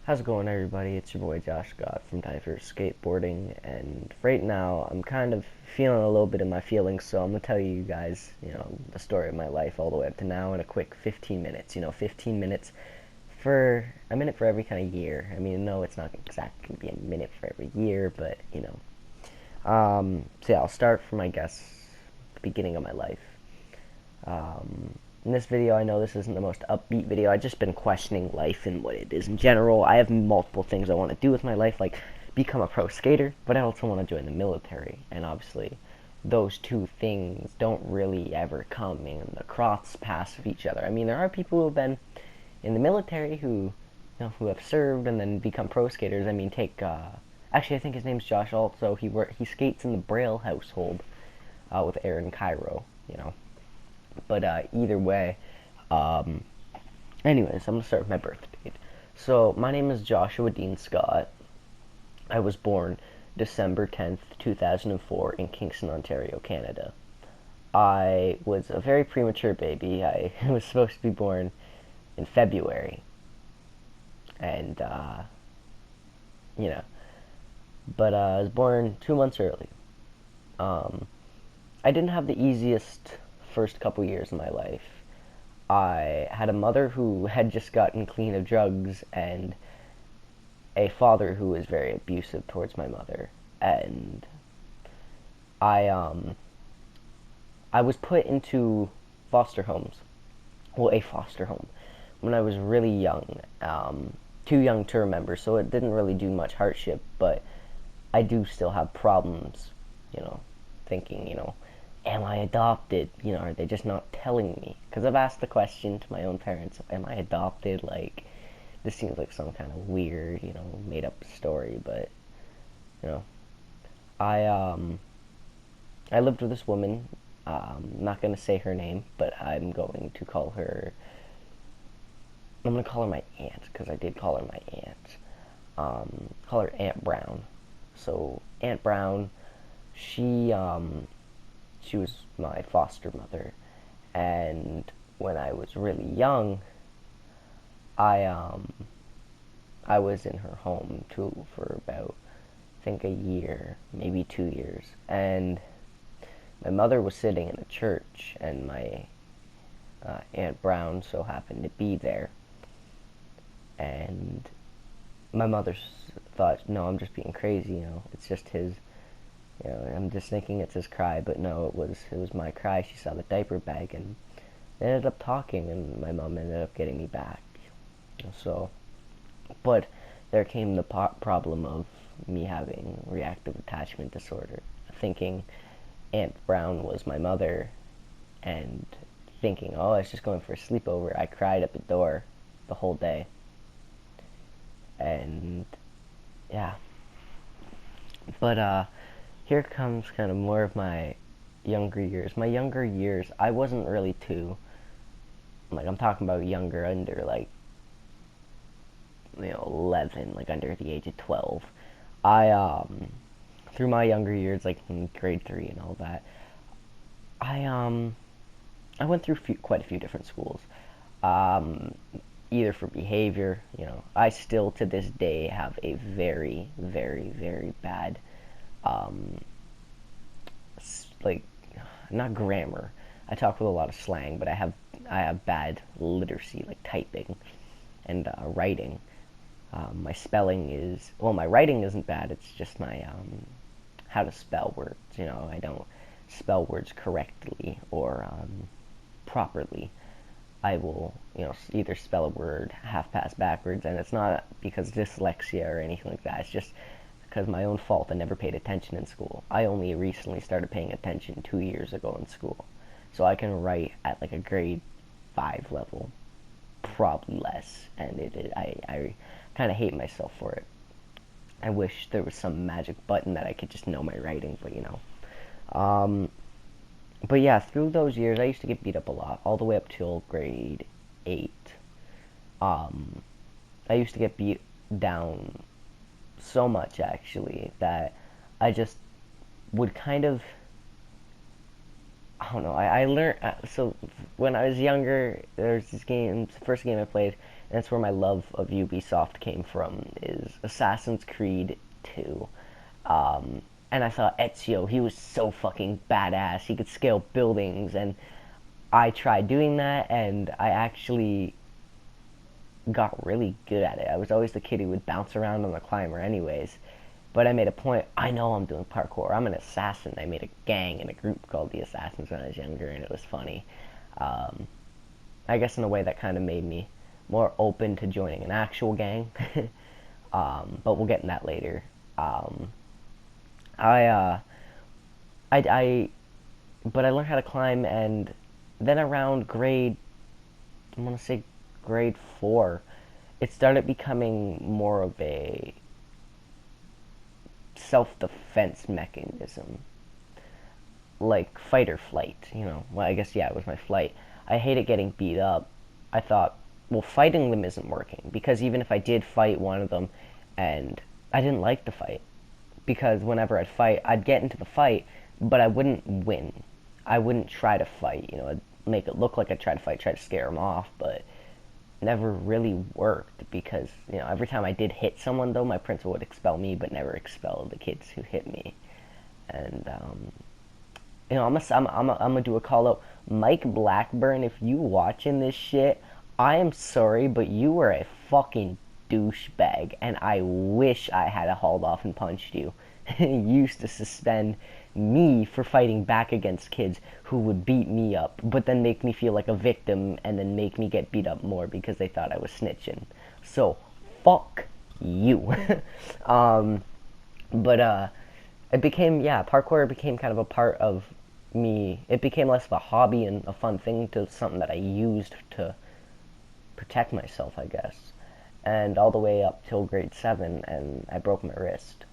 How's it going, everybody? It's your boy Josh Scott from Diverse Skateboarding, and right now I'm kind of feeling a little bit of my feelings, so I'm gonna tell you guys, the story of my life all the way up to now in a quick 15 minutes. 15 minutes for a minute for every kind of year. I mean, no, it's not exactly gonna be a minute for every year, but So yeah, I'll start from the beginning of my life. In this video, I know this isn't the most upbeat video. I've just been questioning life and what it is in general. I have multiple things I want to do with my life, like become a pro skater, but I also want to join the military. And obviously, those two things don't really ever come in the cross paths of each other. I mean, there are people who have been in the military who have served and then become pro skaters. I mean, actually, I think his name's Josh. Also, he skates in the Braille household with Aaron Cairo. But either way, um, anyways, I'm gonna start with my birth date. So my name is Joshua Dean Scott. I was born December 10th, 2004 in Kingston, Ontario, Canada. I was a very premature baby. I was supposed to be born in February, and you know, but I was born 2 months early. Um, I didn't have the easiest first couple years of my life. I had a mother who had just gotten clean of drugs and a father who was very abusive towards my mother. And I um I was put into foster homes. Well, a foster home when I was really young. Too young to remember, so it didn't really do much hardship, but I do still have problems, thinking, am I adopted? Are they just not telling me? Because I've asked the question to my own parents, am I adopted? Like, this seems like some kind of weird, made up story, but, you know, I, um, I lived with this woman. I'm not going to say her name, but I'm going to call her my aunt, because I did call her my aunt. Call her Aunt Brown. So, Aunt Brown, she was my foster mother, and when I was really young, I um I was in her home too for about, I think, a year, maybe 2 years, and my mother was sitting in a church, and my Aunt Brown so happened to be there, and my mother thought, no, I'm just being crazy, it's just his. I'm just thinking it's his cry, but no, it was my cry. She saw the diaper bag, and they ended up talking, and my mom ended up getting me back. So, but there came the problem of me having reactive attachment disorder, thinking Aunt Brown was my mother, and thinking, oh, I was just going for a sleepover. I cried at the door the whole day, and yeah. But here comes kind of more of my younger years. My younger years, I wasn't really too, like, I'm talking about younger, under, like, 11, like under the age of 12. I through my younger years, like in grade 3 and all that, I um I went through quite a few different schools. Um, Either for behavior, I still to this day have a very, very, very bad, um, like, not grammar. I talk with a lot of slang, but I have bad literacy, like typing and writing. My spelling is, well, my writing isn't bad. It's just my how to spell words. I don't spell words correctly or properly. I will, either spell a word half past backwards, and it's not because of dyslexia or anything like that. It's just because my own fault. I never paid attention in school. I only recently started paying attention 2 years ago in school, so I can write at like a grade 5 level, probably less, and I kind of hate myself for it. I wish there was some magic button that I could just know my writing, but Um, but yeah, through those years, I used to get beat up a lot, all the way up till grade 8. Um, I used to get beat down so much, actually, that I just would kind of, I don't know, I learned, so when I was younger, there was this game, the first game I played, and that's where my love of Ubisoft came from, is Assassin's Creed 2. And I saw Ezio, he was so fucking badass. He could scale buildings, and I tried doing that, and I actually got really good at it. I was always the kid who would bounce around on the climber anyways. But I made a point, I know I'm doing parkour. I'm an assassin. I made a gang and a group called the Assassins when I was younger, and it was funny. Um, I guess in a way that kind of made me more open to joining an actual gang. But we'll get in that later. Um, I, uh, I, but I learned how to climb, and then around grade, I'm gonna say grade 4, it started becoming more of a self-defense mechanism, like fight or flight. Well, I guess, yeah, it was my flight. I hated getting beat up. I thought, well, fighting them isn't working, because even if I did fight one of them, and I didn't like the fight, because whenever I'd fight, I'd get into the fight, but I wouldn't win. I wouldn't try to fight. I'd make it look like I tried to fight, try to scare them off, but never really worked, because every time I did hit someone, though, my principal would expel me, but never expel the kids who hit me. And I'm gonna do a call out, Mike Blackburn. If you watching this shit, I am sorry, but you were a fucking douchebag, and I wish I had hauled off and punched you. You used to suspend me for fighting back against kids who would beat me up, but then make me feel like a victim, and then make me get beat up more because they thought I was snitching. So, fuck you. um, but it became, yeah, parkour became kind of a part of me. It became less of a hobby and a fun thing to something that I used to protect myself, I guess. And all the way up till grade 7, and I broke my wrist.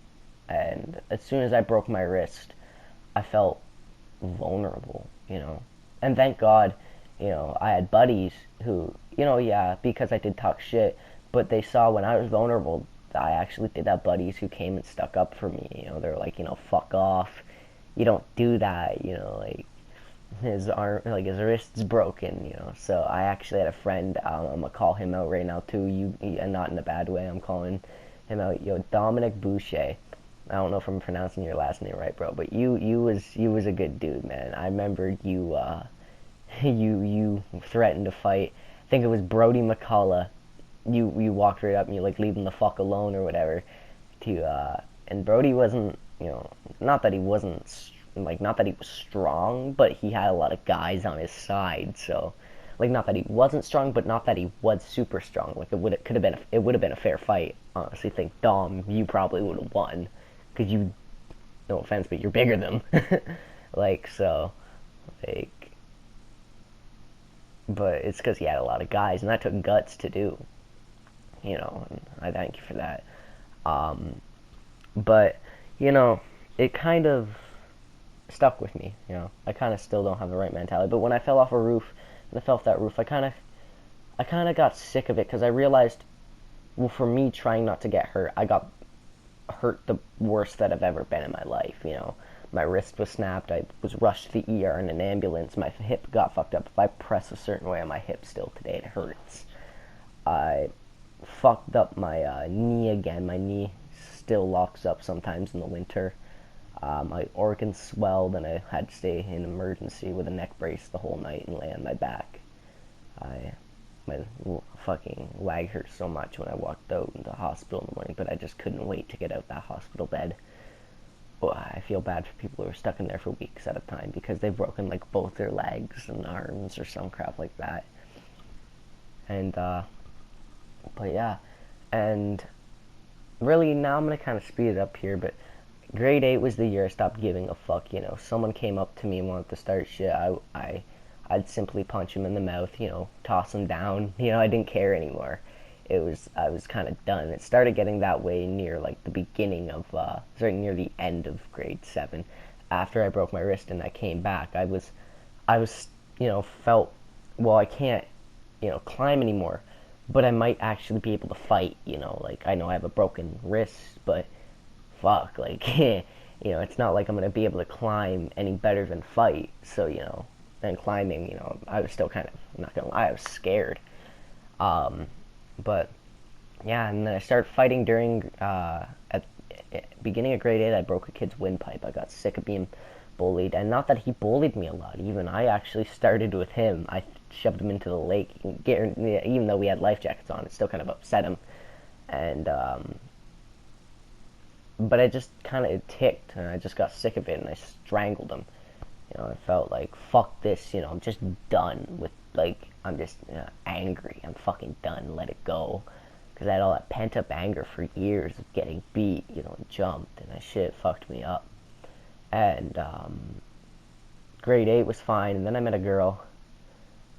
And as soon as I broke my wrist, I felt vulnerable. And thank God, I had buddies who, yeah, because I did talk shit, but they saw when I was vulnerable, I actually did have buddies who came and stuck up for me. They're like, fuck off. You don't do that, like, his arm, like, his wrist's broken. So I actually had a friend, I'm gonna call him out right now too, and not in a bad way, I'm calling him out, Dominic Boucher. I don't know if I'm pronouncing your last name right, bro, but you was a good dude, man. I remember you you threatened to fight. I think it was Brody McCullough. You walked right up and you like, leave him the fuck alone or whatever. And Brody wasn't, not that he wasn't, like, not that he was strong, but he had a lot of guys on his side. So, like, not that he wasn't strong, but not that he was super strong. Like, it would have been a fair fight. Honestly, think, Dom, you probably would have won, because you, no offense, but you're bigger than him. Like, so, like, but it's because he had a lot of guys, and that took guts to do. And I thank you for that. But, it kind of stuck with me. I kind of still don't have the right mentality. But when I fell off a roof, and I fell off that roof, I kind of got sick of it, because I realized, well, for me trying not to get hurt, I got hurt the worst that I've ever been in my life. My wrist was snapped. I was rushed to the ER in an ambulance. My hip got fucked up. If I press a certain way on my hip still today, it hurts. I fucked up my knee again. My knee still locks up sometimes in the winter. My organs swelled, and I had to stay in emergency with a neck brace the whole night and lay on my back. My fucking leg hurt so much when I walked out into the hospital in the morning, but I just couldn't wait to get out that hospital bed. Well, I feel bad for people who are stuck in there for weeks at a time, because they've broken, like, both their legs and arms or some crap like that. And, but yeah, and really now I'm gonna kind of speed it up here, but grade 8 was the year I stopped giving a fuck. Someone came up to me and wanted to start shit, I'd simply punch him in the mouth, toss him down. I didn't care anymore. I was kind of done. It started getting that way near, like, the beginning of, near the end of grade 7. After I broke my wrist and I came back, I was, felt, well, I can't, climb anymore, but I might actually be able to fight. Like, I know I have a broken wrist, but fuck, like, it's not like I'm going to be able to climb any better than fight. So, and climbing, I was still kind of, I'm not going to lie, I was scared. But yeah, and then I started fighting during at beginning of grade 8. I broke a kid's windpipe. I got sick of being bullied, and not that he bullied me a lot. Even I actually started with him. I shoved him into the lake, even though we had life jackets on. It still kind of upset him, and but I just kind of ticked, and I just got sick of it, and I strangled him. I felt like, fuck this, I'm just done with, like, I'm just angry. I'm fucking done. Let it go. Because I had all that pent up anger for years of getting beat, and jumped, and that shit fucked me up. And grade 8 was fine, and then I met a girl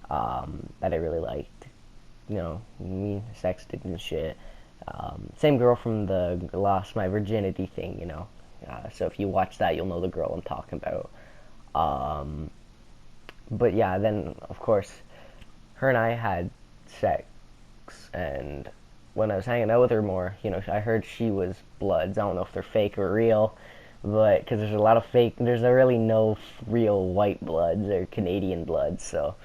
that I really liked. Me sexted and shit. Same girl from the lost my virginity thing, so if you watch that, you'll know the girl I'm talking about. But yeah, then of course, her and I had sex, and when I was hanging out with her more, I heard she was Bloods. I don't know if they're fake or real, but because there's a lot of fake, there's really no real white Bloods or Canadian Bloods, so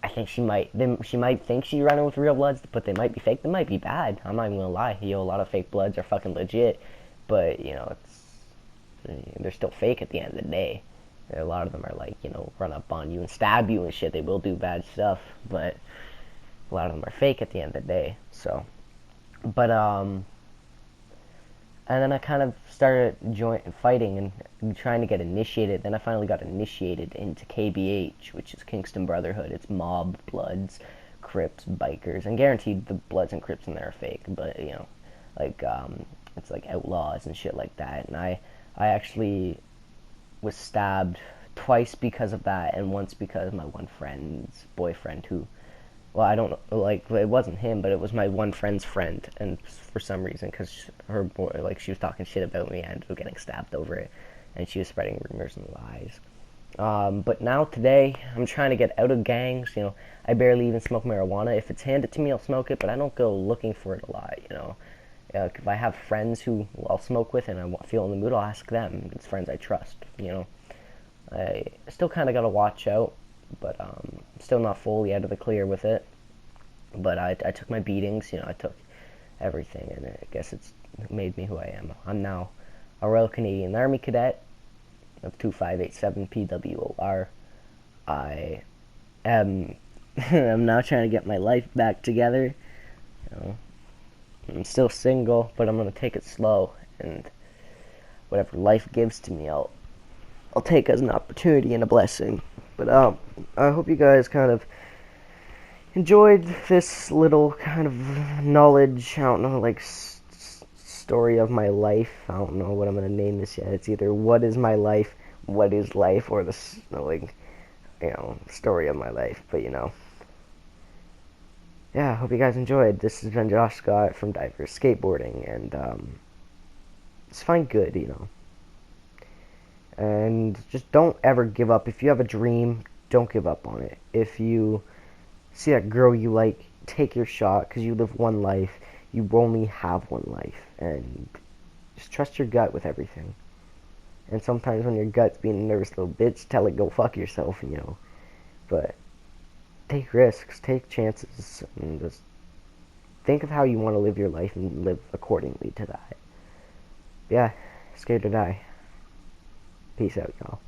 I think she might think she's running with real Bloods, but they might be fake. They might be bad. I'm not even gonna lie. A lot of fake Bloods are fucking legit, but they're still fake at the end of the day. A lot of them are like, run up on you and stab you and shit. They will do bad stuff, but a lot of them are fake at the end of the day. So, but and then I kind of started fighting and trying to get initiated. Then I finally got initiated into KBH, which is Kingston Brotherhood. It's mob, Bloods, Crips, bikers, and guaranteed the Bloods and Crips in there are fake. But like it's like outlaws and shit like that. And I actually was stabbed twice because of that, and once because of my one friend's boyfriend who, well, I don't know, like, it wasn't him, but it was my one friend's friend, and for some reason, because her boy, like, she was talking shit about me, I ended up getting stabbed over it, and she was spreading rumors and lies. But now, today, I'm trying to get out of gangs, I barely even smoke marijuana. If it's handed to me, I'll smoke it, but I don't go looking for it a lot, if I have friends who I'll smoke with and I feel in the mood, I'll ask them. It's friends I trust, I still kind of got to watch out, but still not fully out of the clear with it. But I took my beatings, I took everything, and I guess it's made me who I am. I'm now a Royal Canadian Army Cadet of 2587 PWOR. I am I'm now trying to get my life back together, I'm still single, but I'm gonna take it slow, and whatever life gives to me, I'll take as an opportunity and a blessing. But I hope you guys kind of enjoyed this little kind of knowledge. I don't know, like story of my life. I don't know what I'm gonna name this yet. It's either what is my life, what is life, or the story of my life. But yeah, I hope you guys enjoyed. This has been Josh Scott from Diverse Skateboarding, and just find good, And just don't ever give up. If you have a dream, don't give up on it. If you see that girl you like, take your shot, because you live one life. You only have one life, and just trust your gut with everything. And sometimes when your gut's being a nervous little bitch, tell it go fuck yourself, But take risks, take chances, and just think of how you want to live your life and live accordingly to that. Yeah, scared to die. Peace out, y'all.